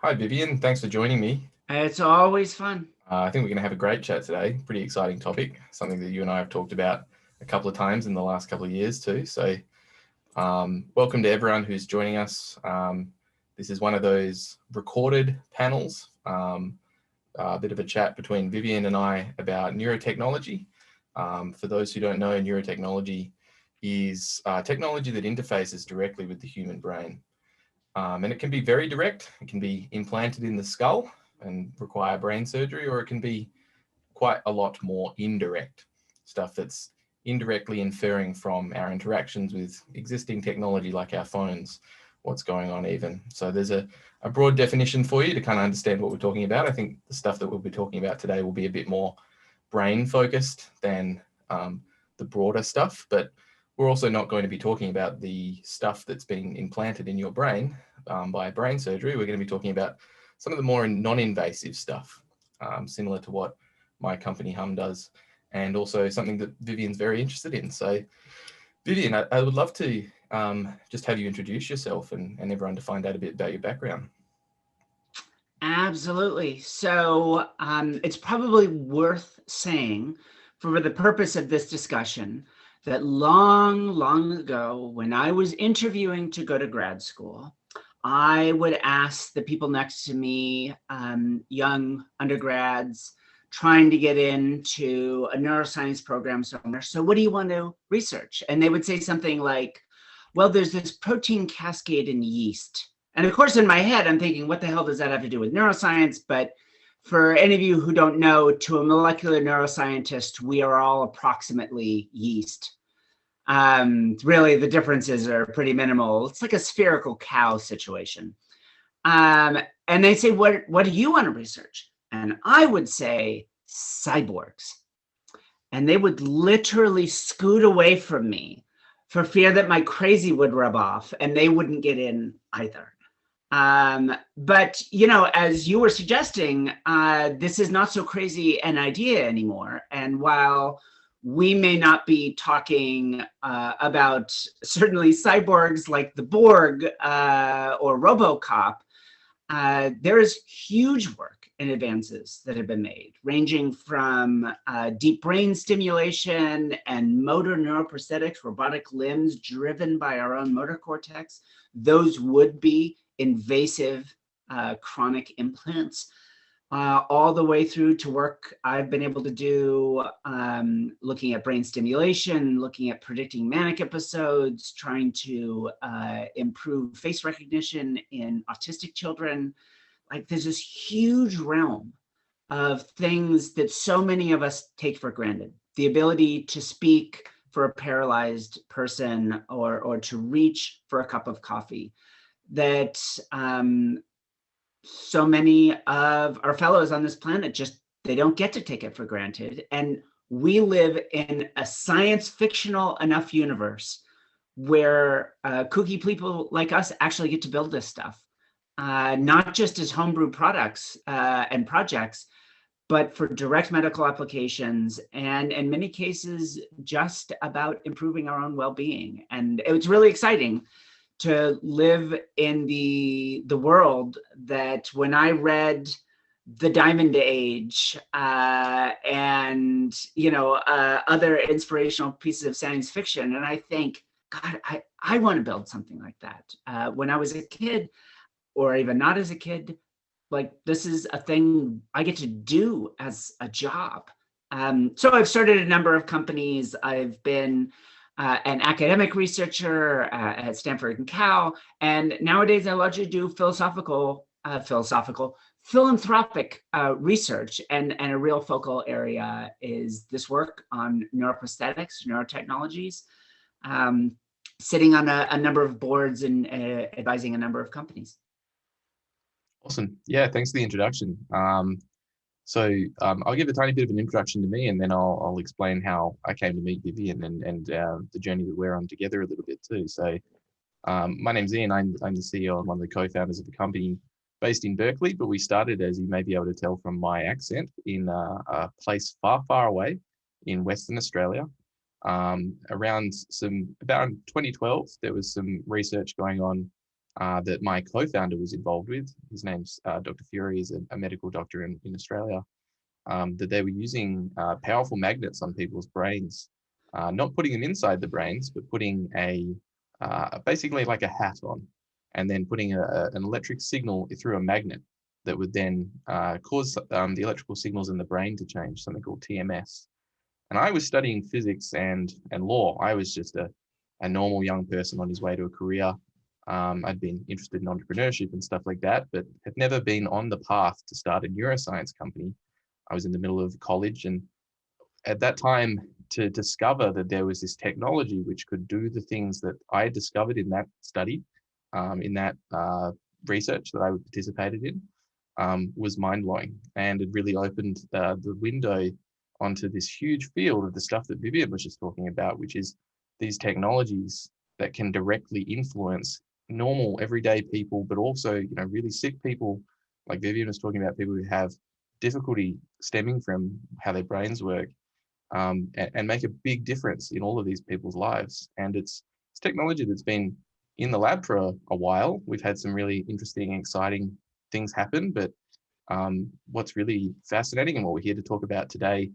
Hi, Vivienne. Thanks for joining me. It's always fun. I think we're going to have a great chat today. Pretty exciting topic, something that you and I have talked about a couple of times in the last couple of years too. So, welcome to everyone who's joining us. This is one of those recorded panels, a bit of a chat between Vivienne and I about neurotechnology. For those who don't know, neurotechnology is technology that interfaces directly with the human brain. And it can be very direct. It can be implanted in the skull and require brain surgery, or it can be quite a lot more indirect stuff that's indirectly inferring from our interactions with existing technology like our phones, what's going on even. So there's a broad definition for you to kind of understand what we're talking about. I think the stuff that we'll be talking about today will be a bit more brain focused than the broader stuff, but we're also not going to be talking about the stuff that's been implanted in your brain by brain surgery. We're going to be talking about some of the more non-invasive stuff, similar to what my company Humm does, and also something that Vivienne's very interested in. So, Vivienne, I would love to just have you introduce yourself and everyone to find out a bit about your background. Absolutely. So it's probably worth saying, for the purpose of this discussion, that long ago, when I was interviewing to go to grad school, I would ask the people next to me, young undergrads, trying to get into a neuroscience program somewhere. So what do you want to research? And they would say something like, well, there's this protein cascade in yeast. And of course, in my head, I'm thinking, what the hell does that have to do with neuroscience? But for any of you who don't know, to a molecular neuroscientist, we are all approximately yeast. Really, the differences are pretty minimal. It's like a spherical cow situation. And they say, what do you want to research? And I would say cyborgs. And they would literally scoot away from me for fear that my crazy would rub off and they wouldn't get in either. But, as you were suggesting, this is not so crazy an idea anymore. And while we may not be talking about certainly cyborgs like the Borg or RoboCop, there is huge work and advances that have been made, ranging from deep brain stimulation and motor neuroprosthetics, robotic limbs driven by our own motor cortex. Those would be invasive chronic implants, all the way through to work I've been able to do looking at brain stimulation, looking at predicting manic episodes, trying to improve face recognition in autistic children. Like, there's this huge realm of things that so many of us take for granted. The ability to speak for a paralyzed person, or to reach for a cup of coffee, that so many of our fellows on this planet they don't get to take it for granted. And we live in a science fictional enough universe where kooky people like us actually get to build this stuff, not just as homebrew products and projects, but for direct medical applications, and in many cases, just about improving our own well-being. And it's really exciting to live in the world that when I read The Diamond Age and other inspirational pieces of science fiction, and I think, God, I want to build something like that. When I was a kid, or even not as a kid, like, this is a thing I get to do as a job. So I've started a number of companies. I've been an academic researcher at Stanford and Cal, and nowadays I largely do philanthropic research, and a real focal area is this work on neuroprosthetics, neurotechnologies, sitting on a number of boards and advising a number of companies. Awesome. Yeah, thanks for the introduction. I'll give a tiny bit of an introduction to me, and then I'll explain how I came to meet Vivienne and the journey that we're on together a little bit too. So my name's Iain. I'm the CEO and one of the co-founders of the company based in Berkeley, but we started, as you may be able to tell from my accent, in a place far away in Western Australia. About 2012, there was some research going on that my co-founder was involved with. His name's Dr. Fury, is a medical doctor in Australia. That they were using powerful magnets on people's brains, not putting them inside the brains, but putting basically like a hat on, and then putting an electric signal through a magnet that would then cause the electrical signals in the brain to change, something called TMS. And I was studying physics and law. I was just a normal young person on his way to a career. I'd been interested in entrepreneurship and stuff like that, but had never been on the path to start a neuroscience company. I was in the middle of college, and at that time, to discover that there was this technology which could do the things that I had discovered in that study, in that research that I participated in, was mind-blowing. And it really opened the window onto this huge field of the stuff that Vivienne was just talking about, which is these technologies that can directly influence normal, everyday people, but also, really sick people, like Vivienne was talking about, people who have difficulty stemming from how their brains work, and make a big difference in all of these people's lives. And it's technology that's been in the lab for a while. We've had some really interesting, exciting things happen, but what's really fascinating and what we're here to talk about today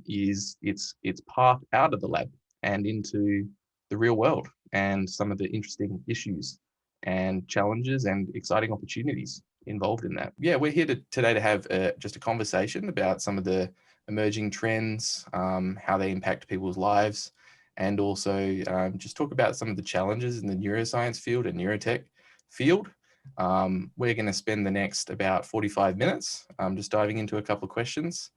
is its path out of the lab and into the real world, and some of the interesting issues and challenges and exciting opportunities involved in that. Yeah, we're here today to have just a conversation about some of the emerging trends, how they impact people's lives, and also just talk about some of the challenges in the neuroscience field and neurotech field. We're going to spend the next about 45 minutes just diving into a couple of questions.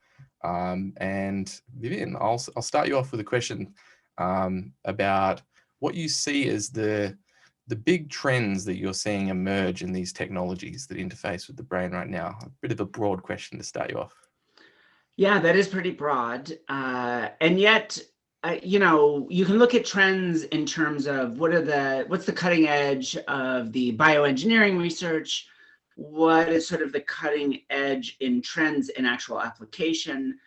And Vivienne, I'll start you off with a question about what you see as the big trends that you're seeing emerge in these technologies that interface with the brain right now. A bit of a broad question to start you off. Yeah, that is pretty broad. And yet, you can look at trends in terms of what's the cutting edge of the bioengineering research, what is sort of the cutting edge in trends in actual application,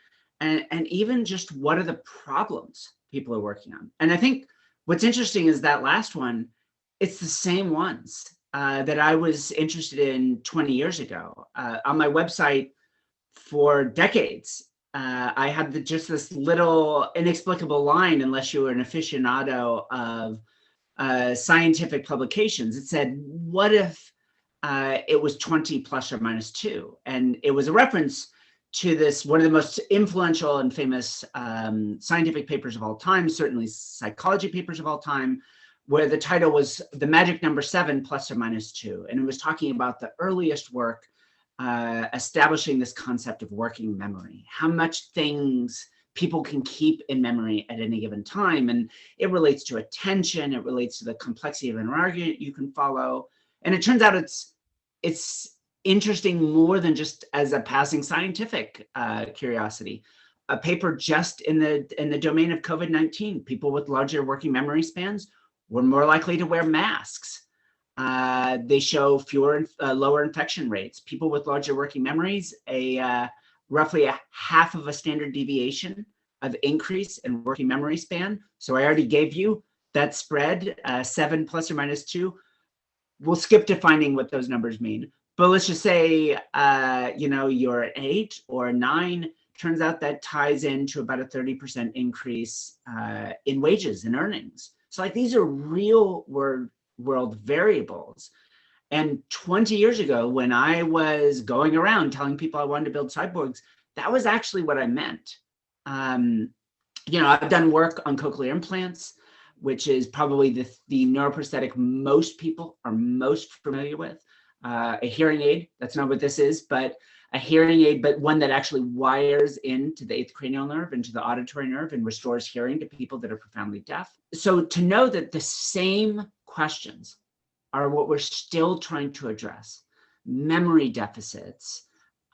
and even just what are the problems people are working on. And I think what's interesting is that last one, it's the same ones that I was interested in 20 years ago. On my website for decades, I had just this little inexplicable line, unless you were an aficionado of scientific publications. It said, what if it was 20 plus or minus 2? And it was a reference to this, one of the most influential and famous scientific papers of all time, certainly psychology papers of all time, where the title was The Magic Number 7 plus or minus 2. And it was talking about the earliest work establishing this concept of working memory, how much things people can keep in memory at any given time. And it relates to attention, it relates to the complexity of an argument you can follow. And it turns out it's interesting more than just as a passing scientific curiosity. A paper just in the domain of COVID-19, people with larger working memory spans were more likely to wear masks. They show lower infection rates. People with larger working memories, roughly a half of a standard deviation of increase in working memory span. So I already gave you that spread, 7 plus or minus 2. We'll skip defining what those numbers mean. But let's just say, you're an 8 or a 9. Turns out that ties into about a 30% increase in wages and earnings. So like these are real world variables. And 20 years ago, when I was going around telling people I wanted to build cyborgs, that was actually what I meant. I've done work on cochlear implants, which is probably the neuroprosthetic most people are most familiar with. A hearing aid, that's not what this is, but a hearing aid, but one that actually wires into the 8th cranial nerve, into the auditory nerve, and restores hearing to people that are profoundly deaf. So to know that the same questions are what we're still trying to address: memory deficits,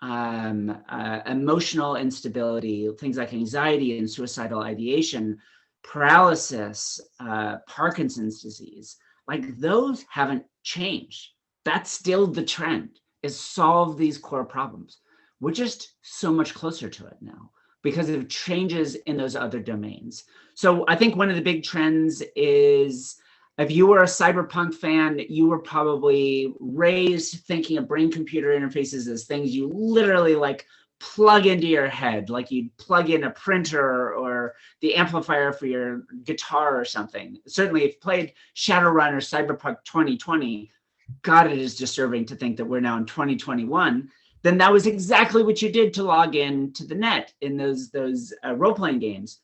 emotional instability, things like anxiety and suicidal ideation, paralysis, Parkinson's disease, like those haven't changed. That's still the trend, is solve these core problems. We're just so much closer to it now because of changes in those other domains. So I think one of the big trends is if you were a cyberpunk fan, you were probably raised thinking of brain-computer interfaces as things you literally like plug into your head, like you'd plug in a printer or the amplifier for your guitar or something. Certainly, if you played Shadowrun or Cyberpunk 2020, God, it is disturbing to think that we're now in 2021. Then that was exactly what you did to log in to the net in those role-playing games.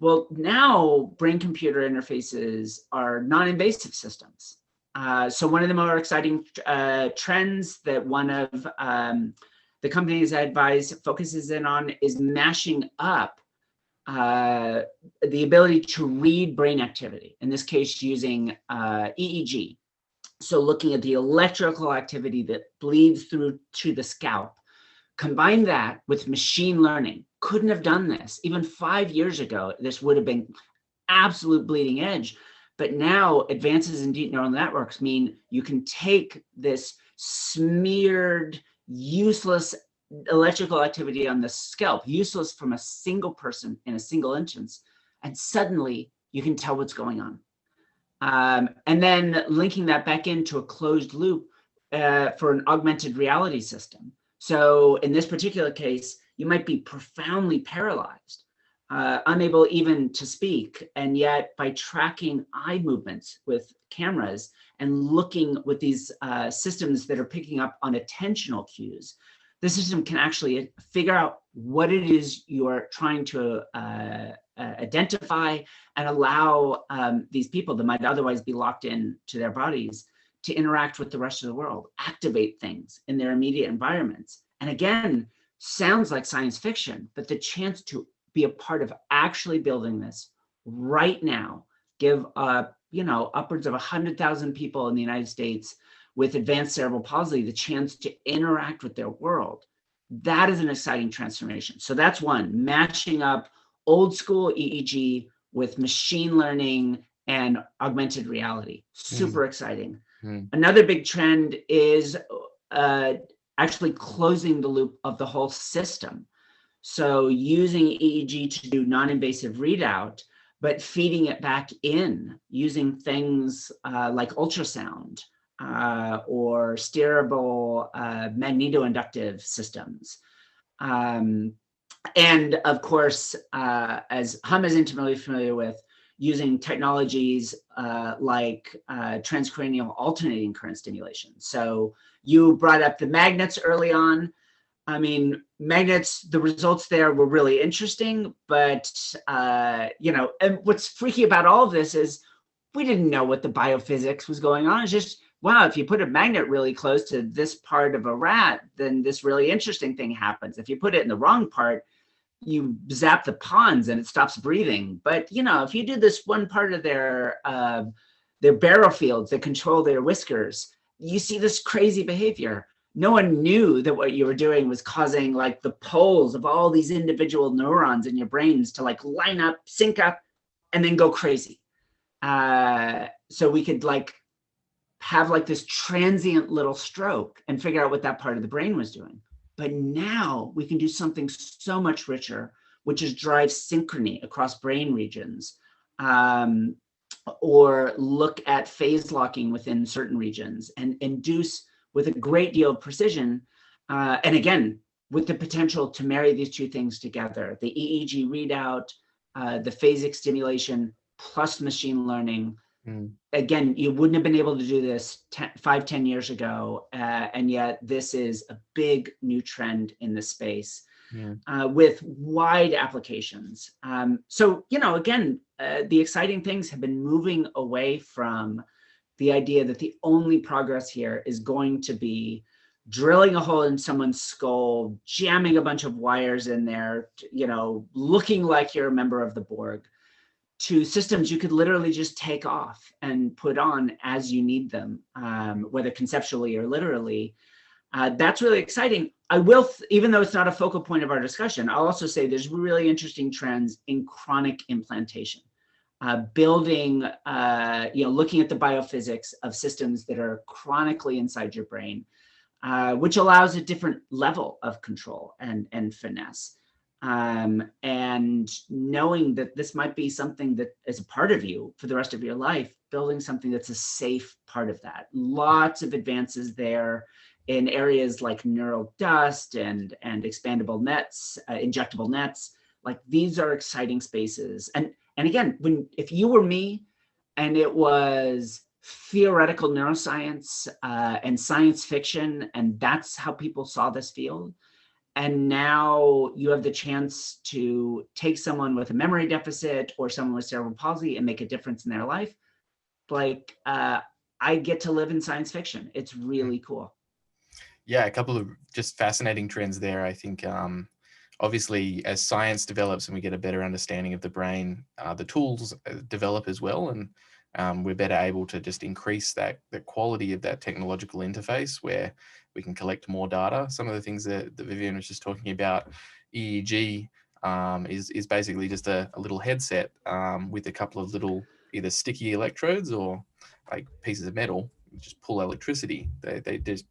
Well, now brain-computer interfaces are non-invasive systems. So one of the more exciting trends that one of the companies I advise focuses in on is mashing up the ability to read brain activity, in this case using EEG. So looking at the electrical activity that bleeds through to the scalp. Combine that with machine learning. Couldn't have done this. Even 5 years ago, this would have been absolute bleeding edge. But now advances in deep neural networks mean you can take this smeared, useless electrical activity on the scalp, useless from a single person in a single instance, and suddenly you can tell what's going on. And then linking that back into a closed loop for an augmented reality system. So in this particular case, you might be profoundly paralyzed, unable even to speak. And yet by tracking eye movements with cameras and looking with these systems that are picking up on attentional cues, the system can actually figure out what it is you're trying to identify and allow these people that might otherwise be locked in to their bodies to interact with the rest of the world, activate things in their immediate environments. And again, sounds like science fiction, but the chance to be a part of actually building this right now, give upwards of 100,000 people in the United States with advanced cerebral palsy the chance to interact with their world. That is an exciting transformation. So that's one, matching up old school EEG with machine learning and augmented reality. Super exciting. Another big trend is actually closing the loop of the whole system. So using EEG to do non-invasive readout, but feeding it back in using things like ultrasound or steerable magnetoinductive systems. And of course, as humm is intimately familiar with, using technologies like transcranial alternating current stimulation. So you brought up the magnets early on. I mean, magnets, the results there were really interesting, but, and what's freaky about all of this is we didn't know what the biophysics was going on. It's just, wow, if you put a magnet really close to this part of a rat, then this really interesting thing happens. If you put it in the wrong part, you zap the pons and it stops breathing. But, if you do this one part of their barrel fields that control their whiskers, you see this crazy behavior. No one knew that what you were doing was causing like the poles of all these individual neurons in your brains to like line up, sync up, and then go crazy. So we could like have like this transient little stroke and figure out what that part of the brain was doing. But now we can do something so much richer, which is drive synchrony across brain regions, or look at phase locking within certain regions and induce with a great deal of precision. And again, with the potential to marry these two things together, the EEG readout, the phasic stimulation plus machine learning. Again, you wouldn't have been able to do this 5-10 years ago, and yet this is a big new trend in the space with wide applications. So, again, the exciting things have been moving away from the idea that the only progress here is going to be drilling a hole in someone's skull, jamming a bunch of wires in there, looking like you're a member of the Borg, to systems you could literally just take off and put on as you need them, whether conceptually or literally. That's really exciting. I will, even though it's not a focal point of our discussion, I'll also say there's really interesting trends in chronic implantation, building, looking at the biophysics of systems that are chronically inside your brain, which allows a different level of control and finesse. And knowing that this might be something that is a part of you for the rest of your life, building something that's a safe part of that. Lots of advances there in areas like neural dust and expandable nets, injectable nets. Like, these are exciting spaces. And again, if you were me and it was theoretical neuroscience and science fiction, and that's how people saw this field, and now you have the chance to take someone with a memory deficit or someone with cerebral palsy and make a difference in their life. Like, I get to live in science fiction. It's really cool. Yeah, a couple of just fascinating trends there. I think obviously as science develops and we get a better understanding of the brain, the tools develop as well, and we're better able to just increase the quality of that technological interface where we can collect more data. Some of the things that Vivienne was just talking about, EEG is basically just a little headset with a couple of little either sticky electrodes or like pieces of metal, just pull electricity. They just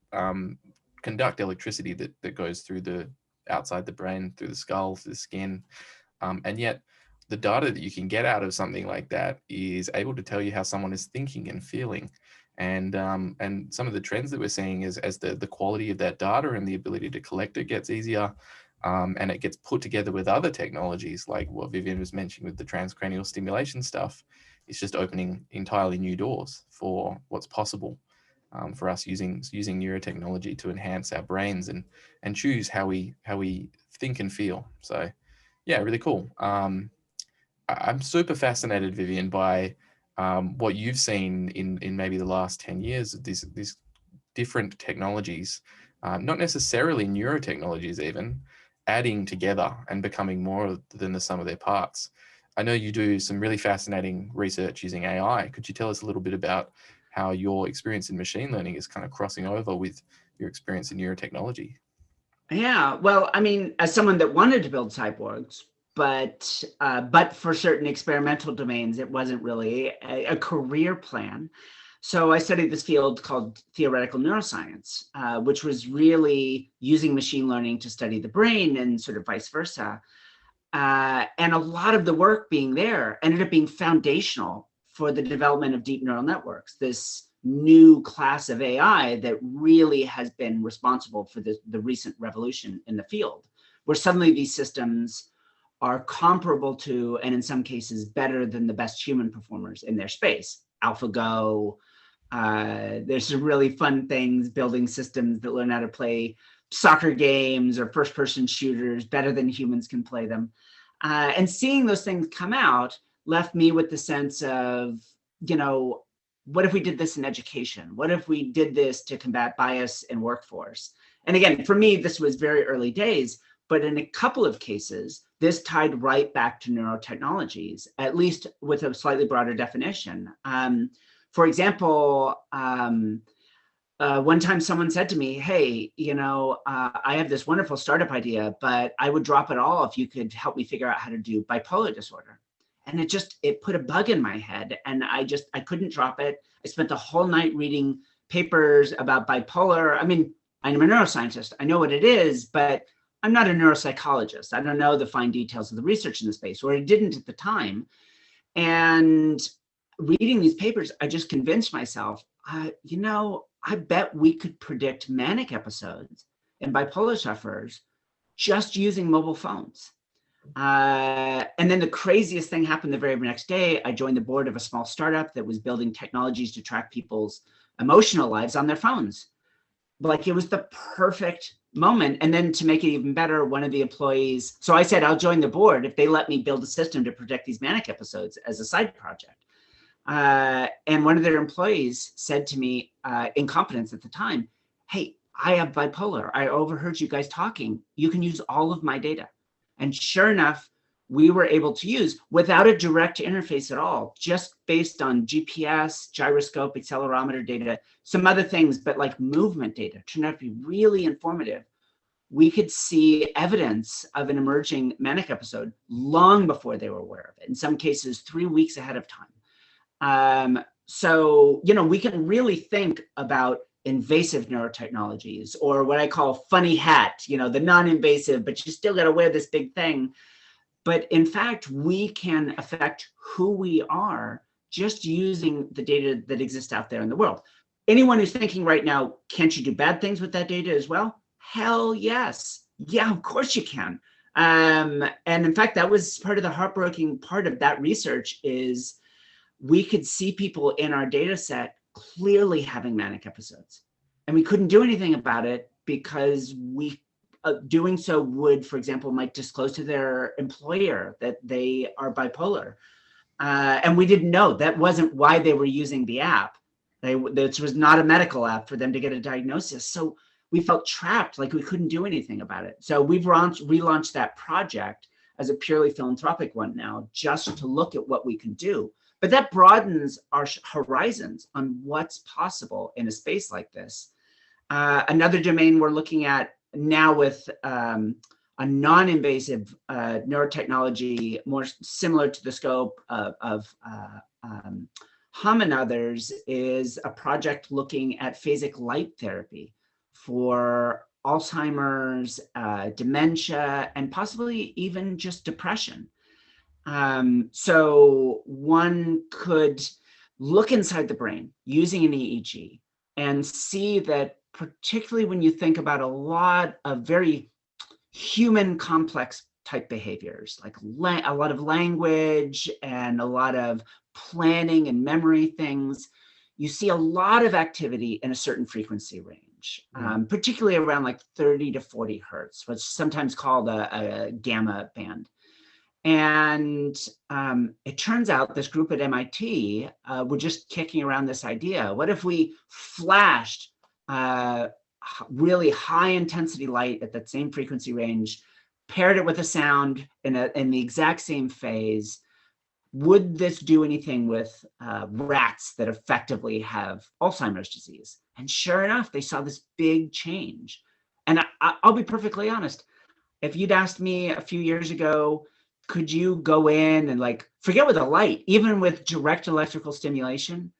conduct electricity that goes through the outside the brain, through the skull, through the skin, and yet the data that you can get out of something like that is able to tell you how someone is thinking and feeling. And some of the trends that we're seeing is as the quality of that data and the ability to collect it gets easier, and it gets put together with other technologies like what Vivienne was mentioning with the transcranial stimulation stuff. It's just opening entirely new doors for what's possible for us using neurotechnology to enhance our brains and choose how we think and feel. So yeah, really cool. I'm super fascinated, Vivienne, by what you've seen in maybe the last 10 years of these different technologies, not necessarily neurotechnologies even, adding together and becoming more than the sum of their parts. I know you do some really fascinating research using AI. Could you tell us a little bit about how your experience in machine learning is kind of crossing over with your experience in neurotechnology? Yeah, well, I mean, as someone that wanted to build cyborgs, but for certain experimental domains, it wasn't really a career plan. So I studied this field called theoretical neuroscience, which was really using machine learning to study the brain and sort of vice versa. And a lot of the work being there ended up being foundational for the development of deep neural networks, this new class of AI that really has been responsible for the recent revolution in the field, where suddenly these systems are comparable to, and in some cases better than, the best human performers in their space. AlphaGo, there's some really fun things, building systems that learn how to play soccer games or first-person shooters better than humans can play them. And seeing those things come out left me with the sense of, what if we did this in education? What if we did this to combat bias in workforce? And again, for me, this was very early days, but in a couple of cases, this tied right back to neurotechnologies, at least with a slightly broader definition. For example, one time someone said to me, hey, I have this wonderful startup idea, but I would drop it all if you could help me figure out how to do bipolar disorder. And it put a bug in my head, and I couldn't drop it. I spent the whole night reading papers about bipolar. I mean, I'm a neuroscientist. I know what it is, but I'm not a neuropsychologist. I don't know the fine details of the research in the space, or I didn't at the time. And reading these papers, I just convinced myself, I bet we could predict manic episodes in bipolar sufferers just using mobile phones. And then the craziest thing happened the very next day. I joined the board of a small startup that was building technologies to track people's emotional lives on their phones. Like, it was the perfect moment. And then to make it even better, one of the employees, so I said, I'll join the board if they let me build a system to predict these manic episodes as a side project. And one of their employees said to me, in confidence at the time, hey, I have bipolar. I overheard you guys talking. You can use all of my data. And sure enough, we were able to use, without a direct interface at all, just based on GPS, gyroscope, accelerometer data, some other things, but like movement data turned out to be really informative. We could see evidence of an emerging manic episode long before they were aware of it, in some cases 3 weeks ahead of time. So, we can really think about invasive neurotechnologies, or what I call funny hat, the non-invasive, but you still got to wear this big thing. But in fact, we can affect who we are just using the data that exists out there in the world. Anyone who's thinking right now, can't you do bad things with that data as well? Hell yes. Yeah, of course you can. And in fact, that was part of the heartbreaking part of that research is we could see people in our data set clearly having manic episodes. And we couldn't do anything about it because doing so would, for example, might disclose to their employer that they are bipolar. And we didn't know. That wasn't why they were using the app. This was not a medical app for them to get a diagnosis. So we felt trapped, like we couldn't do anything about it. So we've relaunched that project as a purely philanthropic one now, just to look at what we can do. But that broadens our horizons on what's possible in a space like this. Another domain we're looking at now with a non-invasive neurotechnology, more similar to the scope of humm and others, is a project looking at phasic light therapy for Alzheimer's, dementia, and possibly even just depression. So one could look inside the brain using an EEG and see that, particularly when you think about a lot of very human complex type behaviors, like a lot of language and a lot of planning and memory things, you see a lot of activity in a certain frequency range, particularly around like 30 to 40 hertz, what's sometimes called a gamma band. And it turns out this group at MIT were just kicking around this idea. What if we flashed really high intensity light at that same frequency range, paired it with a sound in the exact same phase? Would this do anything with rats that effectively have Alzheimer's disease? And sure enough, they saw this big change. And I'll be perfectly honest. If you'd asked me a few years ago, could you go in and forget with a light, even with direct electrical stimulation,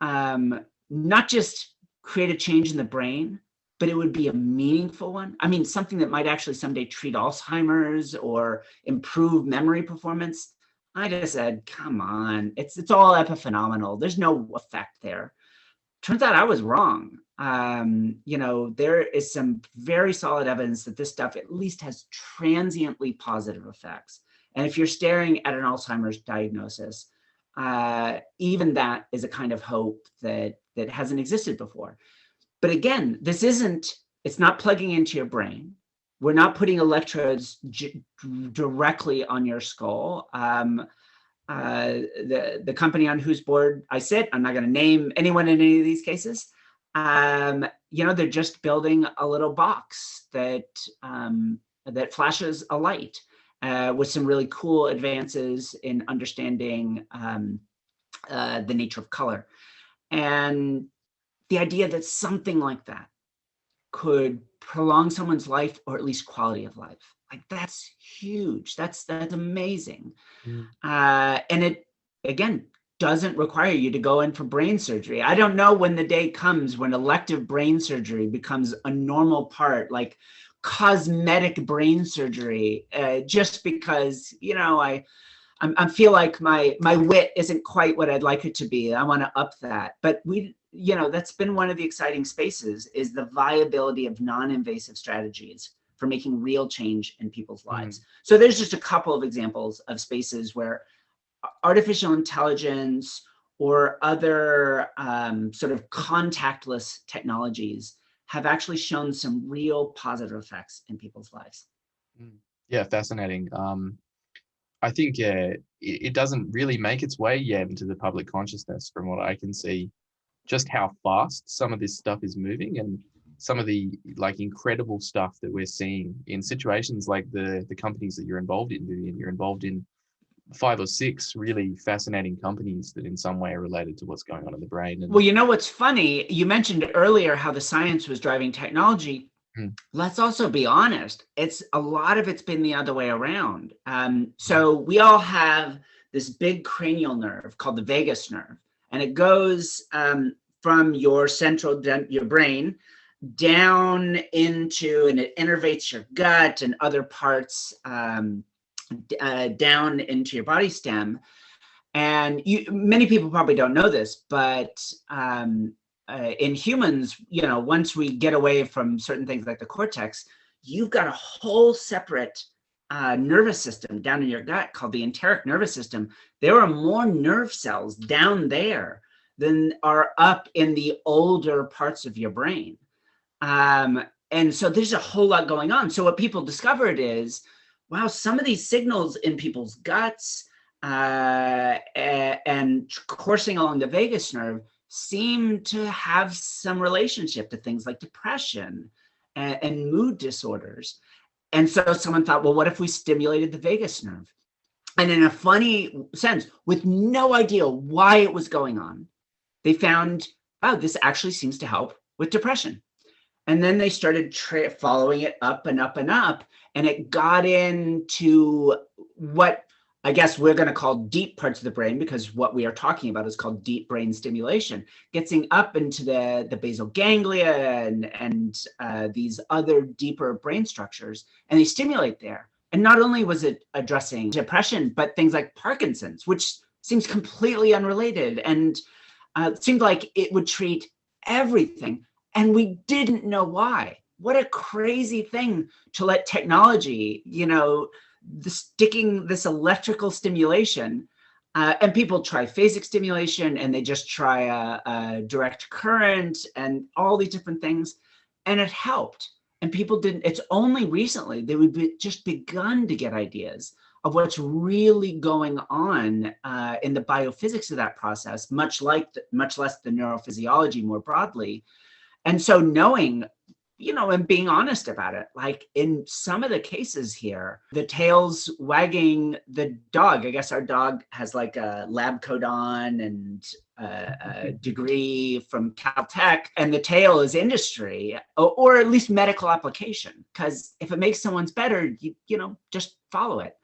not just create a change in the brain, but it would be a meaningful one? I mean, something that might actually someday treat Alzheimer's or improve memory performance. I just said, come on, it's all epiphenomenal. There's no effect there. Turns out I was wrong. There is some very solid evidence that this stuff at least has transiently positive effects. And if you're staring at an Alzheimer's diagnosis, even that is a kind of hope that hasn't existed before. But again, it's not plugging into your brain. We're not putting electrodes directly on your skull. The company on whose board I sit, I'm not going to name anyone in any of these cases. They're just building a little box that flashes a light with some really cool advances in understanding the nature of color. And the idea that something like that could prolong someone's life, or at least quality of life, that's huge. That's amazing. And it, again, doesn't require you to go in for brain surgery. I don't know when the day comes when elective brain surgery becomes a normal part, like cosmetic brain surgery, just because, I feel like my wit isn't quite what I'd like it to be. I want to up that. But that's been one of the exciting spaces, is the viability of non-invasive strategies for making real change in people's lives. So there's just a couple of examples of spaces where artificial intelligence or other sort of contactless technologies have actually shown some real positive effects in people's lives. Yeah, fascinating. I think it doesn't really make its way yet into the public consciousness, from what I can see, just how fast some of this stuff is moving, and some of the incredible stuff that we're seeing in situations like the companies that you're involved in, Vivienne. You're involved in 5 or 6 really fascinating companies that in some way are related to what's going on in the brain. And well, what's funny, you mentioned earlier how the science was driving technology. Let's also be honest, a lot of it's been the other way around. So we all have this big cranial nerve called the vagus nerve, and it goes from from your your brain down into, and it innervates your gut and other parts down into your body stem. And many people probably don't know this, but in humans, once we get away from certain things like the cortex, you've got a whole separate nervous system down in your gut called the enteric nervous system. There are more nerve cells down there than are up in the older parts of your brain. And so there's a whole lot going on. So what people discovered is, wow, some of these signals in people's guts and coursing along the vagus nerve seem to have some relationship to things like depression and mood disorders. And so someone thought, well, what if we stimulated the vagus nerve? And in a funny sense, with no idea why it was going on, they found, wow, this actually seems to help with depression. And then they started following it up and up and up, and it got into what I guess we're going to call deep parts of the brain, because what we are talking about is called deep brain stimulation, getting up into the basal ganglia and these other deeper brain structures, and they stimulate there. And not only was it addressing depression, but things like Parkinson's, which seems completely unrelated, and it seemed like it would treat everything. And we didn't know why. What a crazy thing to let technology, sticking this electrical stimulation, and people try phasic stimulation, and they just try a direct current and all these different things, and it helped. And people didn't, it's only recently they would just begun to get ideas of what's really going on in the biophysics of that process, much less the neurophysiology more broadly. And so knowing, and being honest about it, like in some of the cases here, the tail's wagging the dog. I guess our dog has like a lab coat on and a degree from Caltech, and the tail is industry, or at least medical application. Because if it makes someone's better, just follow it.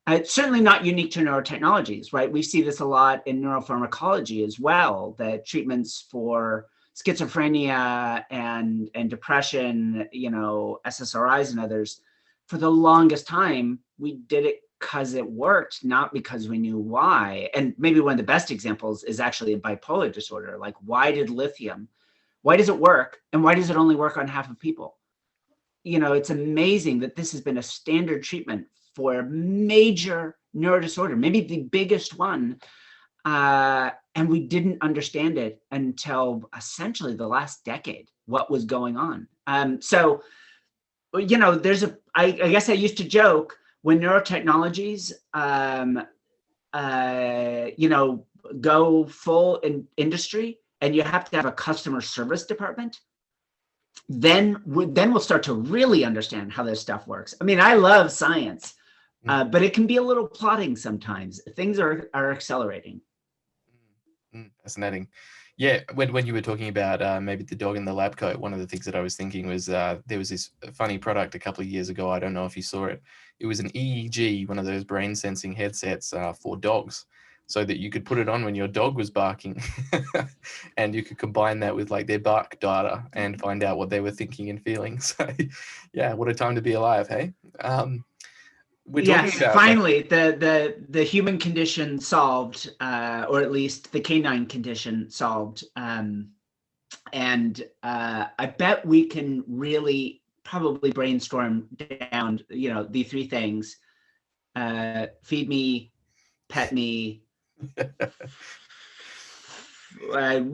It's certainly not unique to neurotechnologies, right? We see this a lot in neuropharmacology as well, the treatments for schizophrenia and depression, SSRIs and others. For the longest time, we did it because it worked, not because we knew why. And maybe one of the best examples is actually a bipolar disorder. Like, why does it work? And why does it only work on half of people? It's amazing that this has been a standard treatment for a major neurodisorder, maybe the biggest one. And we didn't understand it until essentially the last decade, what was going on. So, I guess I used to joke when neurotechnologies, go full in industry and you have to have a customer service department, then we'll start to really understand how this stuff works. I mean, I love science, but it can be a little plotting sometimes. Things are accelerating. Fascinating. Yeah, when you were talking about maybe the dog in the lab coat, one of the things that I was thinking was there was this funny product a couple of years ago. I don't know if you saw it. It was an EEG, one of those brain sensing headsets for dogs, so that you could put it on when your dog was barking and you could combine that with like their bark data and find out what they were thinking and feeling. So yeah, what a time to be alive, hey? We're talking about, finally, the human condition solved, or at least the canine condition solved. And I bet we can really probably brainstorm down, the three things: feed me, pet me.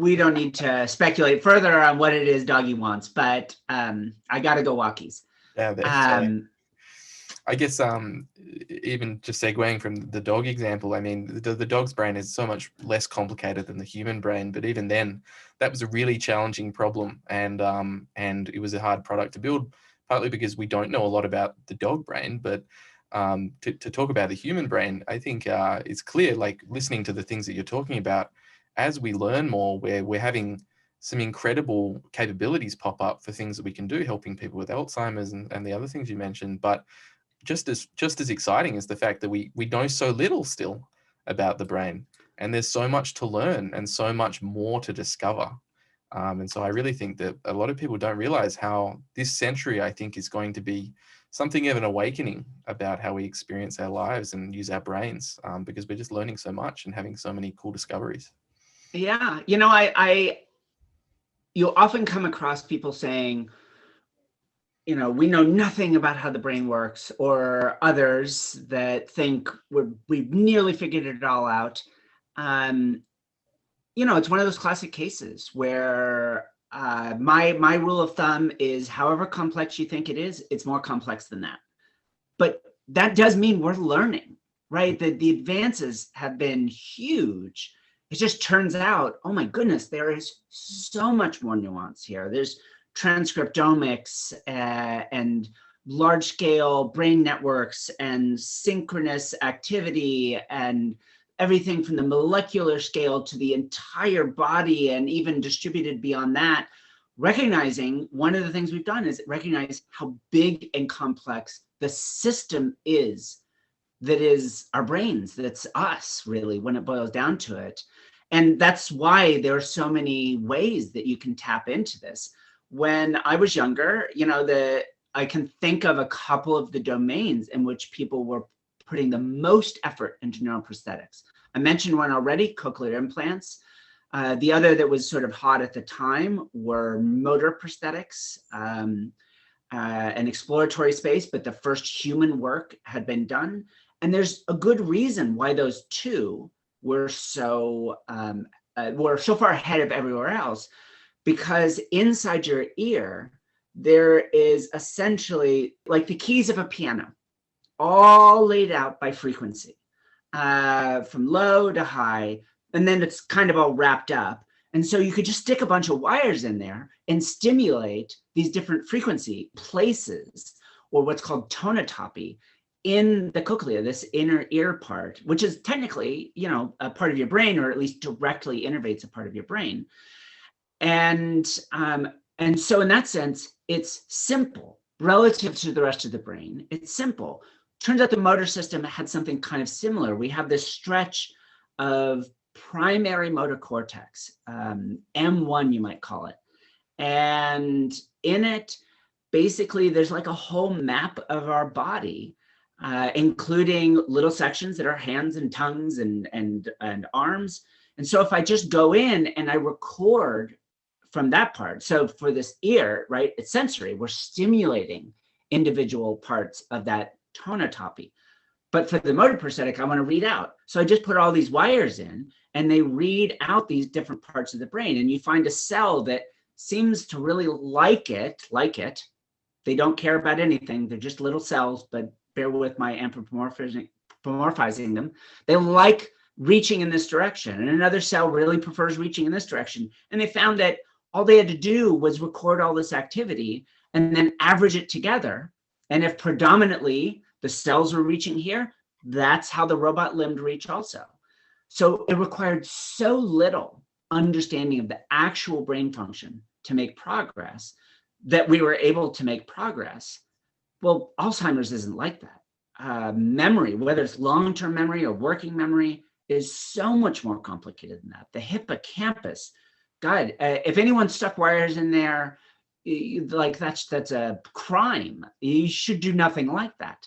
We don't need to speculate further on what it is doggy wants, but I got to go walkies. Yeah, I guess even just segueing from the dog example, I mean, the dog's brain is so much less complicated than the human brain, but even then, that was a really challenging problem, and it was a hard product to build, partly because we don't know a lot about the dog brain, but to talk about the human brain, I think it's clear, like listening to the things that you're talking about, as we learn more, we're having some incredible capabilities pop up for things that we can do, helping people with Alzheimer's and the other things you mentioned, but just as exciting is the fact that we know so little still about the brain, and there's so much to learn and so much more to discover. And so I really think that a lot of people don't realize how this century, I think, is going to be something of an awakening about how we experience our lives and use our brains, because we're just learning so much and having so many cool discoveries. Yeah, you'll often come across people saying, we know nothing about how the brain works, or others that think we've nearly figured it all out. It's one of those classic cases where my rule of thumb is however complex you think it is, it's more complex than that. But that does mean we're learning, right? The advances have been huge. It just turns out, oh my goodness, there is so much more nuance here. There's transcriptomics and large-scale brain networks and synchronous activity and everything from the molecular scale to the entire body and even distributed beyond that. Recognizing one of the things we've done is recognize how big and complex the system is that is our brains, that's us really when it boils down to it. And that's why there are so many ways that you can tap into this. When I was younger, I can think of a couple of the domains in which people were putting the most effort into neuroprosthetics. I mentioned one already, cochlear implants. The other that was sort of hot at the time were motor prosthetics, an exploratory space, but the first human work had been done. And there's a good reason why those two were so far ahead of everywhere else, because inside your ear, there is essentially like the keys of a piano, all laid out by frequency, from low to high, and then it's kind of all wrapped up. And so you could just stick a bunch of wires in there and stimulate these different frequency places, or what's called tonotopy, in the cochlea, this inner ear part, which is technically, a part of your brain, or at least directly innervates a part of your brain. And so in that sense, it's simple relative to the rest of the brain. It's simple. Turns out the motor system had something kind of similar. We have this stretch of primary motor cortex, M1, you might call it. And in it, basically, there's like a whole map of our body, including little sections that are hands and tongues and arms. And so if I just go in and I record from that part, so for this ear, right, it's sensory, we're stimulating individual parts of that tonotopy. But for the motor prosthetic, I want to read out. So I just put all these wires in and they read out these different parts of the brain. And you find a cell that seems to really like it. They don't care about anything. They're just little cells, but bear with my anthropomorphizing them. They like reaching in this direction. And another cell really prefers reaching in this direction. And they found that all they had to do was record all this activity and then average it together. And if predominantly the cells were reaching here, that's how the robot limb reached also. So it required so little understanding of the actual brain function to make progress that we were able to make progress. Well, Alzheimer's isn't like that. Memory, whether it's long-term memory or working memory, is so much more complicated than that. The hippocampus, God, if anyone stuck wires in there, like that's a crime. You should do nothing like that.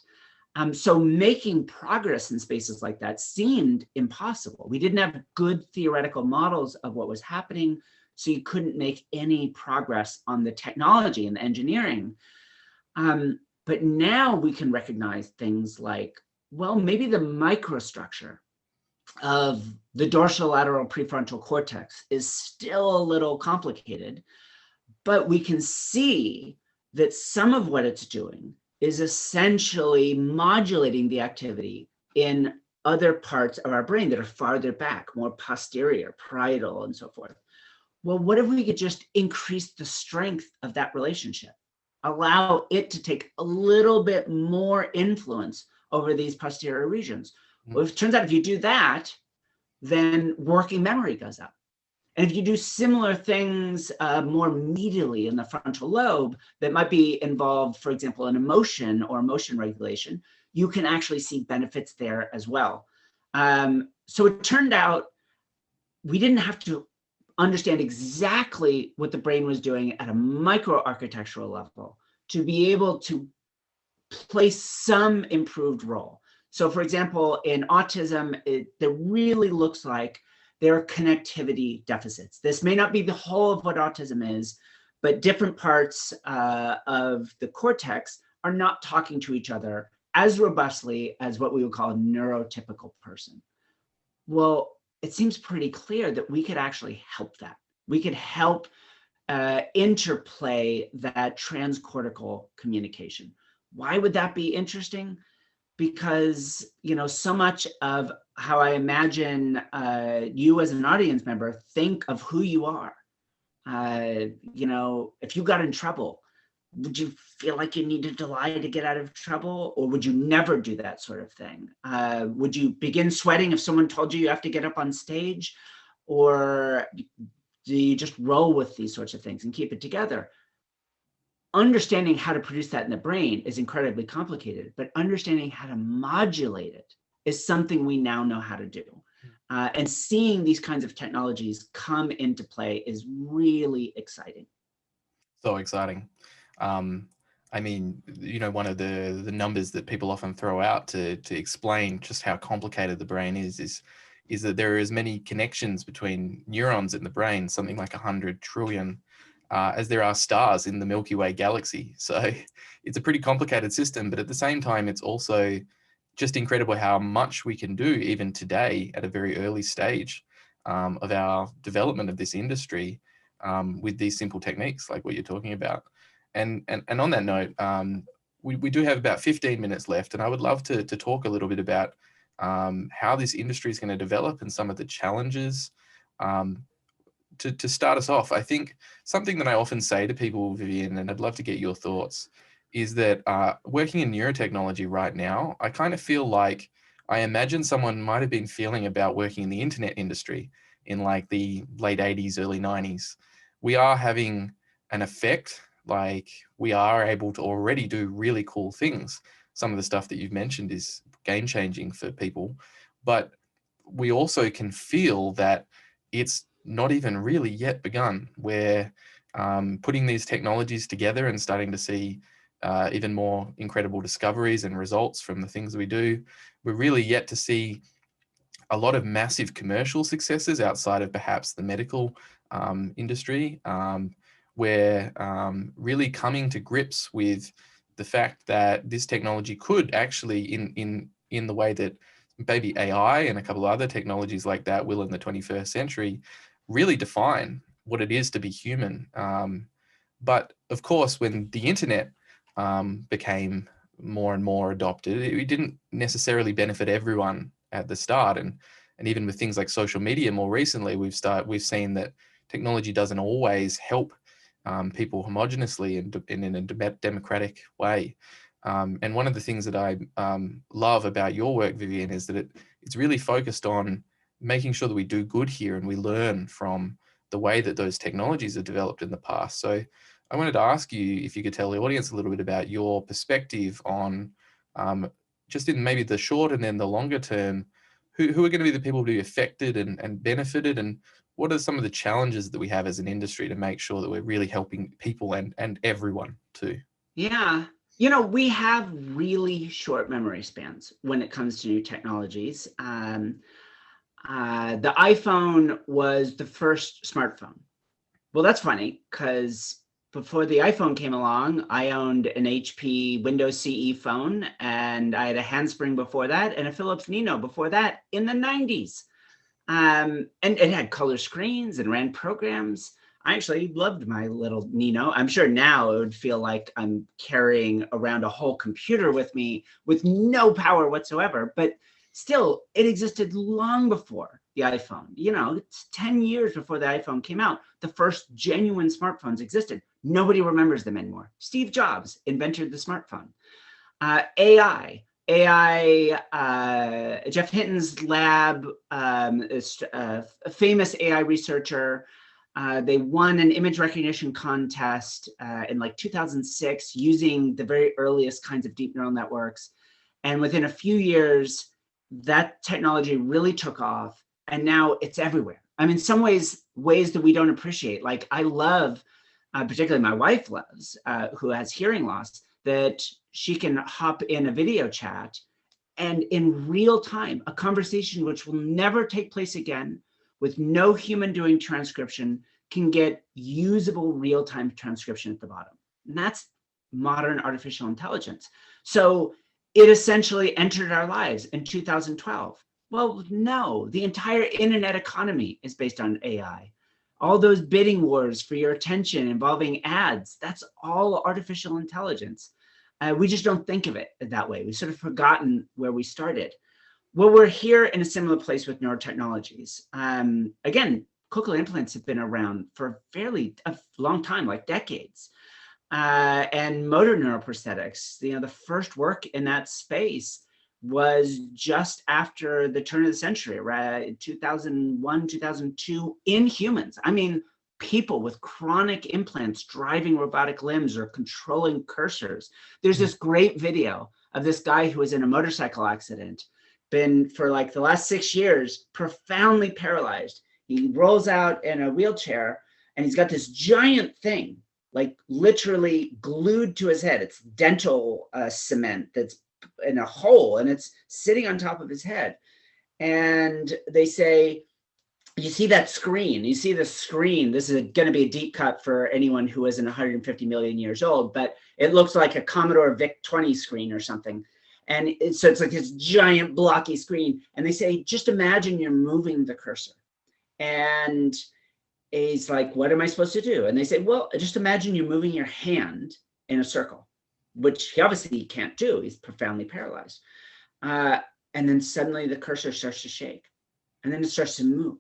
So making progress in spaces like that seemed impossible. We didn't have good theoretical models of what was happening, so you couldn't make any progress on the technology and the engineering. But now we can recognize things like, well, maybe the microstructure of the dorsolateral prefrontal cortex is still a little complicated, but we can see that some of what it's doing is essentially modulating the activity in other parts of our brain that are farther back, more posterior, parietal, and so forth. Well, what if we could just increase the strength of that relationship? Allow it to take a little bit more influence over these posterior regions. Well, it turns out if you do that, then working memory goes up. And if you do similar things more medially in the frontal lobe that might be involved, for example, in emotion or emotion regulation, you can actually see benefits there as well. So it turned out we didn't have to understand exactly what the brain was doing at a microarchitectural level to be able to play some improved role. So for example, in autism, there really looks like there are connectivity deficits. This may not be the whole of what autism is, but different parts of the cortex are not talking to each other as robustly as what we would call a neurotypical person. Well, it seems pretty clear that we could actually help that. We could help interplay that transcortical communication. Why would that be interesting? Because, you know, so much of how I imagine you as an audience member think of who you are. You know, if you got in trouble, would you feel like you needed to lie to get out of trouble? Or would you never do that sort of thing? Would you begin sweating if someone told you you have to get up on stage? Or do you just roll with these sorts of things and keep it together? Understanding how to produce that in the brain is incredibly complicated, but understanding how to modulate it is something we now know how to do. And seeing these kinds of technologies come into play is really exciting. So exciting. I mean, you know, one of the numbers that people often throw out to explain just how complicated the brain is that there are as many connections between neurons in the brain, something like 100 trillion, as there are stars in the Milky Way galaxy. So it's a pretty complicated system, but at the same time, it's also just incredible how much we can do even today at a very early stage of our development of this industry with these simple techniques like what you're talking about. And on that note, we do have about 15 minutes left, and I would love to talk a little bit about how this industry is going to develop and some of the challenges. To start us off, I think something that I often say to people, Vivienne, and I'd love to get your thoughts, is that working in neurotechnology right now, I kind of feel like I imagine someone might have been feeling about working in the internet industry in like the late 80s, early 90s. We are having an effect, like we are able to already do really cool things. Some of the stuff that you've mentioned is game-changing for people, but we also can feel that it's not even really yet begun. We're putting these technologies together and starting to see even more incredible discoveries and results from the things we do. We're really yet to see a lot of massive commercial successes outside of perhaps the medical industry. We're really coming to grips with the fact that this technology could actually, in the way that maybe AI and a couple of other technologies like that will in the 21st century, really define what it is to be human. But of course, when the internet became more and more adopted, it didn't necessarily benefit everyone at the start. And even with things like social media more recently, we've seen that technology doesn't always help people homogeneously and in a democratic way. And one of the things that I love about your work, Vivienne, is that it's really focused on making sure that we do good here and we learn from the way that those technologies are developed in the past. So I wanted to ask you if you could tell the audience a little bit about your perspective on just in maybe the short and then the longer term, who are going to be the people to be affected and benefited, and what are some of the challenges that we have as an industry to make sure that we're really helping people and everyone too? Yeah. You know, we have really short memory spans when it comes to new technologies. The iPhone was the first smartphone. Well, that's funny because before the iPhone came along, I owned an HP Windows CE phone, and I had a Handspring before that and a Philips Nino before that in the 90s. And it had color screens and ran programs. I actually loved my little Nino. I'm sure now it would feel like I'm carrying around a whole computer with me with no power whatsoever, but still, it existed long before the iPhone. You know, it's 10 years before the iPhone came out. The first genuine smartphones existed. Nobody remembers them anymore. Steve Jobs invented the smartphone. AI, Jeff Hinton's lab is a famous AI researcher. They won an image recognition contest in like 2006 using the very earliest kinds of deep neural networks. And within a few years, that technology really took off, and now it's everywhere. I mean, in some ways, ways that we don't appreciate. Like I love, particularly my wife loves, who has hearing loss, that she can hop in a video chat and in real time, a conversation which will never take place again with no human doing transcription can get usable real-time transcription at the bottom. And that's modern artificial intelligence. So it essentially entered our lives in 2012. Well, no, the entire internet economy is based on AI. All those bidding wars for your attention involving ads, that's all artificial intelligence. We just don't think of it that way. We've sort of forgotten where we started. Well, we're here in a similar place with neurotechnologies. Again, cochlear implants have been around for a long time, like decades. And motor neuroprosthetics, the first work in that space was just after the turn of the century, right? 2001, 2002 in humans. I mean, people with chronic implants driving robotic limbs or controlling cursors. There's this great video of this guy who was in a motorcycle accident, been for like the last 6 years, profoundly paralyzed. He rolls out in a wheelchair and he's got this giant thing, like literally glued to his head. It's dental cement that's in a hole and it's sitting on top of his head. And they say, you see that screen, you see the screen. This is going to be a deep cut for anyone who isn't 150 million years old, but it looks like a Commodore VIC-20 screen or something. And so it's like this giant blocky screen. And they say, just imagine you're moving the cursor. And he's like, what am I supposed to do? And they say, well, just imagine you're moving your hand in a circle, which he obviously can't do. He's profoundly paralyzed. And then suddenly the cursor starts to shake and then it starts to move.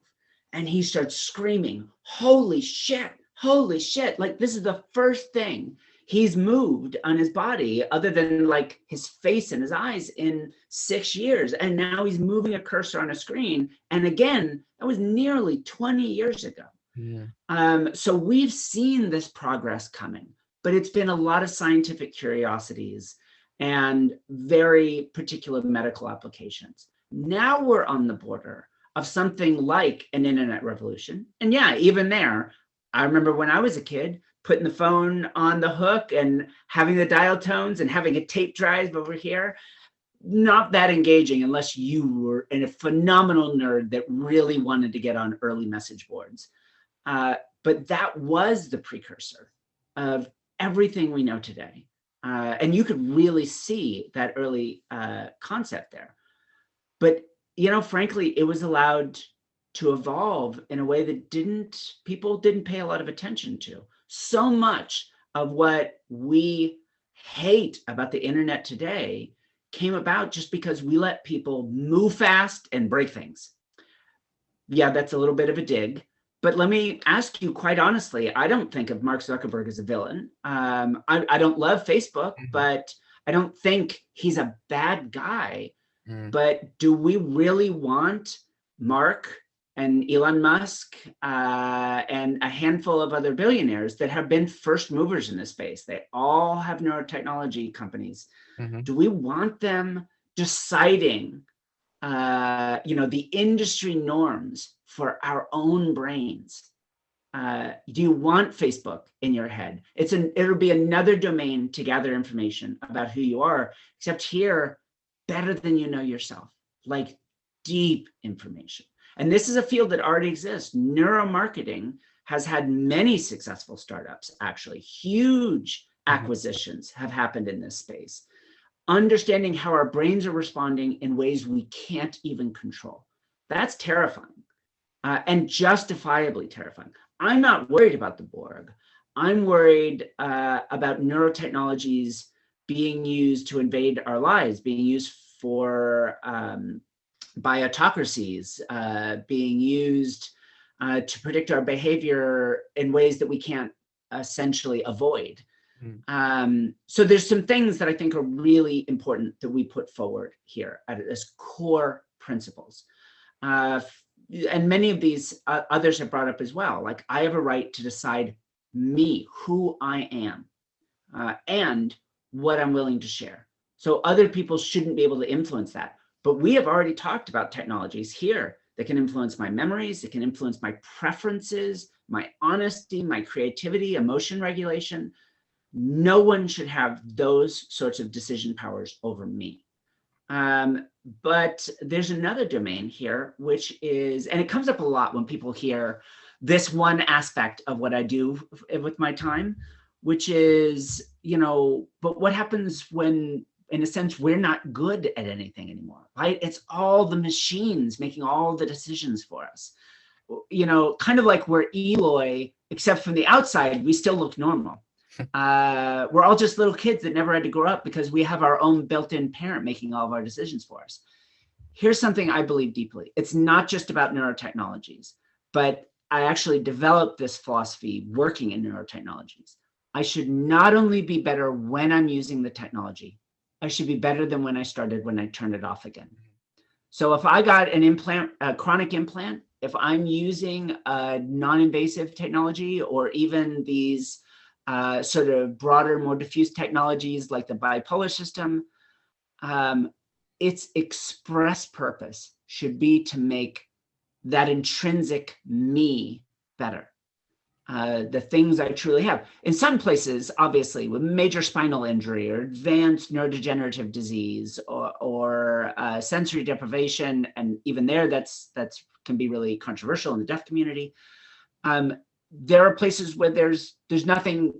And he starts screaming, holy shit, holy shit. Like this is the first thing he's moved on his body other than like his face and his eyes in 6 years. And now he's moving a cursor on a screen. And again, that was nearly 20 years ago. Yeah. So we've seen this progress coming, but it's been a lot of scientific curiosities and very particular medical applications. Now we're on the border of something like an internet revolution. And yeah, even there, I remember when I was a kid, putting the phone on the hook and having the dial tones and having a tape drive over here. Not that engaging unless you were a phenomenal nerd that really wanted to get on early message boards. But that was the precursor of everything we know today. And you could really see that early concept there. But frankly, it was allowed to evolve in a way that people didn't pay a lot of attention to. So much of what we hate about the internet today came about just because we let people move fast and break things. Yeah, that's a little bit of a dig, but let me ask you quite honestly, I don't think of Mark Zuckerberg as a villain. I don't love Facebook, but I don't think he's a bad guy. But do we really want Mark and Elon Musk and a handful of other billionaires that have been first movers in this space? They all have neurotechnology companies. Do we want them deciding, the industry norms for our own brains? Do you want Facebook in your head? It'll be another domain to gather information about who you are, except here, better than you know yourself, like deep information. And this is a field that already exists. Neuromarketing has had many successful startups, actually. Huge acquisitions have happened in this space. Understanding how our brains are responding in ways we can't even control. That's terrifying, and justifiably terrifying. I'm not worried about the Borg. I'm worried about neurotechnologies being used to invade our lives, being used for bioautocracies, being used to predict our behavior in ways that we can't essentially avoid. So there's some things that I think are really important that we put forward here as core principles. And many of these others have brought up as well. Like I have a right to decide who I am, and what I'm willing to share. So other people shouldn't be able to influence that. But we have already talked about technologies here that can influence my memories, it can influence my preferences, my honesty, my creativity, emotion regulation. No one should have those sorts of decision powers over me. But there's another domain here, which is, and it comes up a lot when people hear this one aspect of what I do with my time, which is, but what happens when, in a sense, we're not good at anything anymore, right? It's all the machines making all the decisions for us. Kind of like we're Eloy, except from the outside, we still look normal. We're all just little kids that never had to grow up because we have our own built-in parent making all of our decisions for us. Here's something I believe deeply. It's not just about neurotechnologies, but I actually developed this philosophy working in neurotechnologies. I should not only be better when I'm using the technology, I should be better than when I started, when I turned it off again. So if I got an implant, a chronic implant, if I'm using a non-invasive technology, or even these sort of broader, more diffuse technologies like the bipolar system, its express purpose should be to make that intrinsic me better. The things I truly have. In some places, obviously, with major spinal injury or advanced neurodegenerative disease or sensory deprivation, and even there, that's can be really controversial in the deaf community. There are places where there's nothing,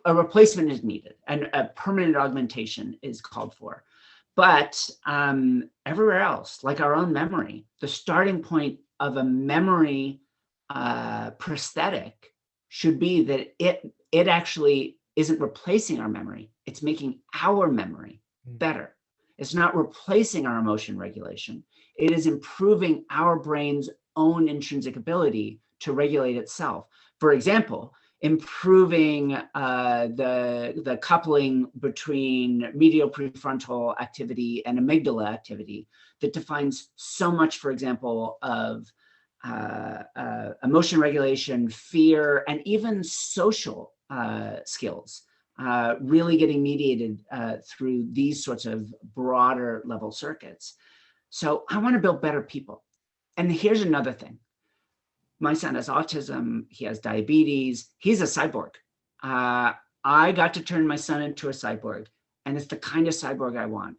a replacement is needed, and a permanent augmentation is called for. But everywhere else, like our own memory, the starting point of a memory prosthetic should be that it actually isn't replacing our memory. It's making our memory better. It's not replacing our emotion regulation. It is improving our brain's own intrinsic ability to regulate itself. For example, improving the coupling between medial prefrontal activity and amygdala activity that defines so much, for example, of emotion regulation, fear, and even social skills, really getting mediated through these sorts of broader level circuits. So I want to build better people. And here's another thing. My son has autism, he has diabetes, he's a cyborg. I got to turn my son into a cyborg, and it's the kind of cyborg I want.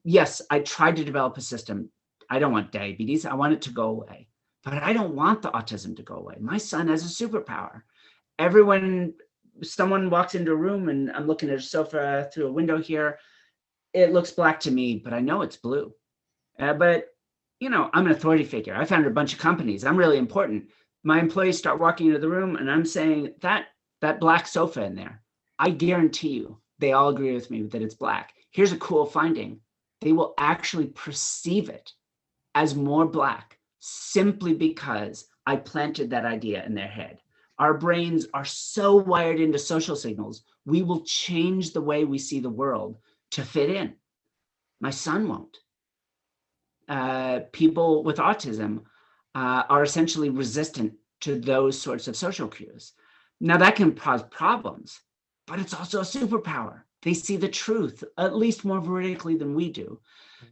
Yes, I tried to develop a system. I don't want diabetes, I want it to go away. But I don't want the autism to go away. My son has a superpower. Someone walks into a room and I'm looking at a sofa through a window here, it looks black to me, but I know it's blue. But I'm an authority figure. I founded a bunch of companies. I'm really important. My employees start walking into the room and I'm saying that black sofa in there, I guarantee you, they all agree with me that it's black. Here's a cool finding. They will actually perceive it as more black simply because I planted that idea in their head. Our brains are so wired into social signals, we will change the way we see the world to fit in. My son won't. People with autism are essentially resistant to those sorts of social cues. Now that can cause problems, but it's also a superpower. They see the truth, at least more veridically than we do.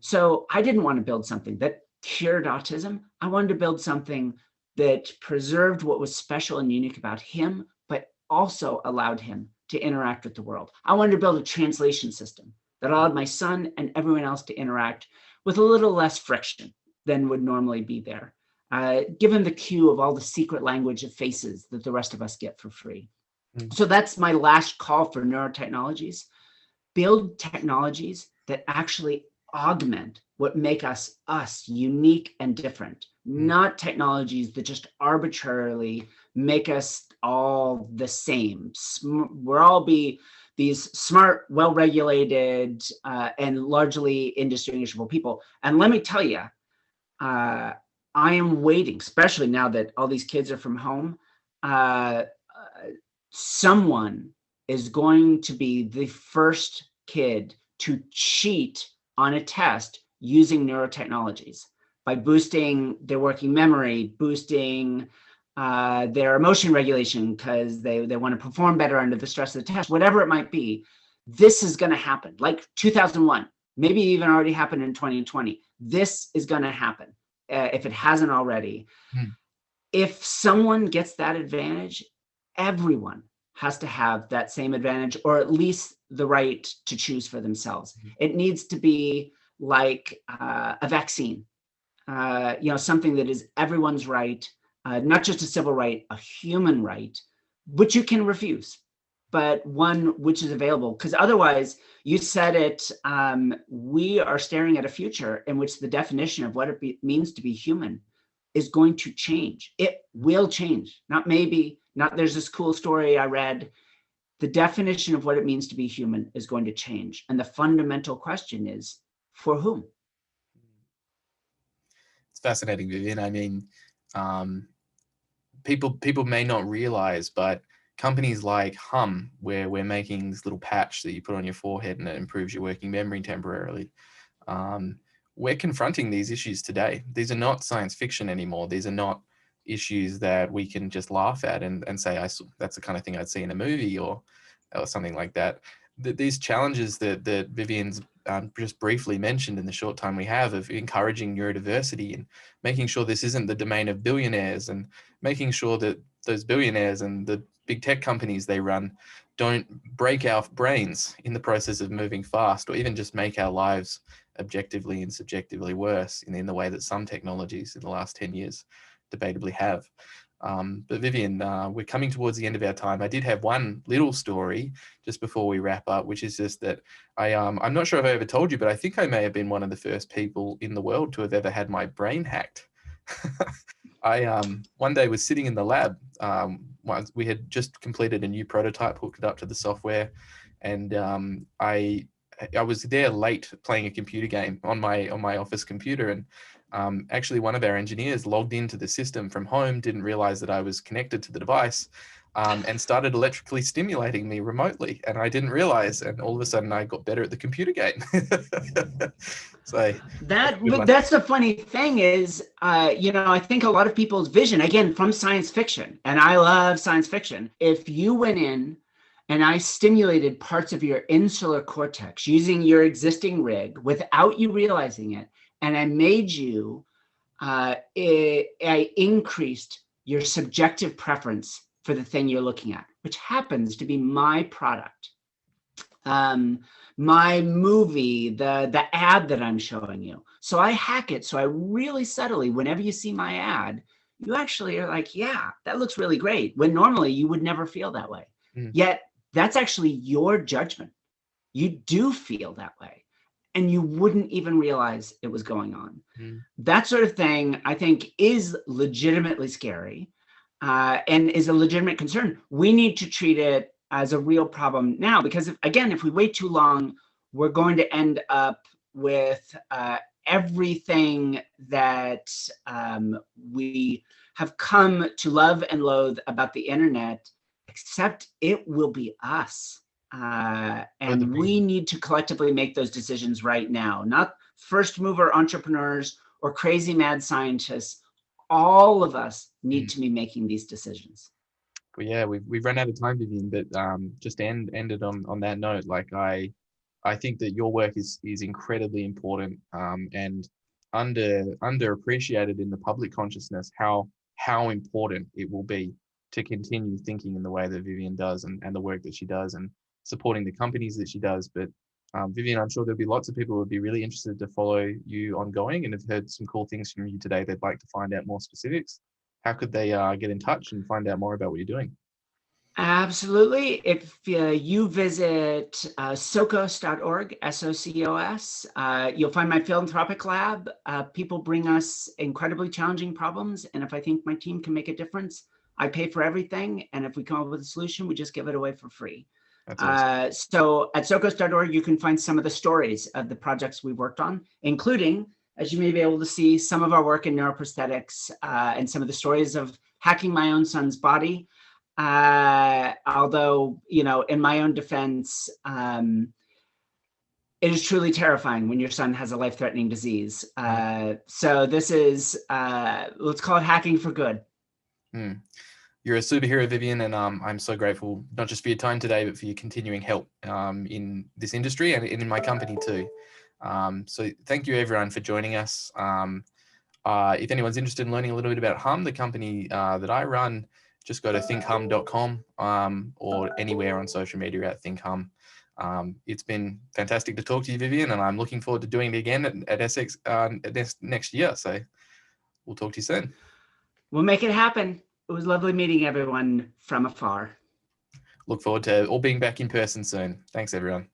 So I didn't want to build something that cured autism. I wanted to build something that preserved what was special and unique about him, but also allowed him to interact with the world. I wanted to build a translation system that allowed my son and everyone else to interact with a little less friction than would normally be there, given the cue of all the secret language of faces that the rest of us get for free. So that's my last call for neurotechnologies. Build technologies that actually augment what make us unique and different, not technologies that just arbitrarily make us all the same. We'll all be these smart, well-regulated, and largely indistinguishable people. And let me tell you, I am waiting, especially now that all these kids are from home, someone is going to be the first kid to cheat on a test using neurotechnologies by boosting their working memory, boosting their emotion regulation because they want to perform better under the stress of the test, whatever it might be. This is going to happen, like 2001, maybe even already happened in 2020. This is going to happen. if it hasn't already. Hmm. If someone gets that advantage, everyone has to have that same advantage, or at least the right to choose for themselves. It needs to be like a vaccine, something that is everyone's right, not just a civil right, a human right, which you can refuse, but one which is available. Because otherwise, you said it, we are staring at a future in which the definition of what it means to be human is going to change. It will change. Not maybe, not there's this cool story I read. The definition of what it means to be human is going to change. And the fundamental question is, for whom? It's fascinating, Vivienne. I mean, people may not realize, but companies like Humm, where we're making this little patch that you put on your forehead and it improves your working memory temporarily, we're confronting these issues today. These are not science fiction anymore. These are not issues that we can just laugh at and say, that's the kind of thing I'd see in a movie or something like that. These challenges that Vivienne's just briefly mentioned in the short time we have of encouraging neurodiversity and making sure this isn't the domain of billionaires, and making sure that those billionaires and the big tech companies they run don't break our brains in the process of moving fast, or even just make our lives objectively and subjectively worse in the way that some technologies in the last 10 years debatably have. But Vivienne, we're coming towards the end of our time. I did have one little story just before we wrap up, which is just that I'm not sure if I ever told you, but I think I may have been one of the first people in the world to have ever had my brain hacked. I one day was sitting in the lab. We had just completed a new prototype, hooked it up to the software, and I was there late playing a computer game on my office computer, and actually one of our engineers logged into the system from home, didn't realize that I was connected to the device, and started electrically stimulating me remotely, and I didn't realize, and all of a sudden I got better at the computer game. So that's the funny thing is, I think a lot of people's vision, again, from science fiction, and I love science fiction, if you went in and I stimulated parts of your insular cortex using your existing rig without you realizing it, and I made you, I increased your subjective preference for the thing you're looking at, which happens to be my product, my movie, the ad that I'm showing you. So I hack it. So I really subtly, whenever you see my ad, you actually are like, yeah, that looks really great. When normally you would never feel that way. Yet that's actually your judgment. You do feel that way, and you wouldn't even realize it was going on. That sort of thing, I think, is legitimately scary, and is a legitimate concern. We need to treat it as a real problem now, because if we wait too long, we're going to end up with everything that we have come to love and loathe about the internet, except it will be us. And we need to collectively make those decisions right now, not first mover entrepreneurs or crazy mad scientists. All of us need to be making these decisions. Well, yeah, we've run out of time, Vivienne, but just ended on that note. Like I think that your work is incredibly important, and underappreciated in the public consciousness, how important it will be to continue thinking in the way that Vivienne does, and the work that she does, and supporting the companies that she does. But Vivienne, I'm sure there'll be lots of people who would be really interested to follow you ongoing, and have heard some cool things from you today. They'd like to find out more specifics. How could they get in touch and find out more about what you're doing? Absolutely. If you visit Socos.org, SOCOS, you'll find my philanthropic lab. People bring us incredibly challenging problems, and if I think my team can make a difference, I pay for everything. And if we come up with a solution, we just give it away for free. That's awesome. So at Socos.org, you can find some of the stories of the projects we've worked on, including, as you may be able to see, some of our work in neuroprosthetics, and some of the stories of hacking my own son's body. Although, in my own defense, it is truly terrifying when your son has a life-threatening disease. So this is, let's call it hacking for good. You're a superhero, Vivienne, and I'm so grateful, not just for your time today, but for your continuing help in this industry and in my company too. So thank you, everyone, for joining us. If anyone's interested in learning a little bit about Humm, the company that I run, just go to thinkhumm.com or anywhere on social media at thinkhumm. It's been fantastic to talk to you, Vivienne, and I'm looking forward to doing it again at SX next year. So we'll talk to you soon. We'll make it happen. It was lovely meeting everyone from afar. Look forward to all being back in person soon. Thanks, everyone.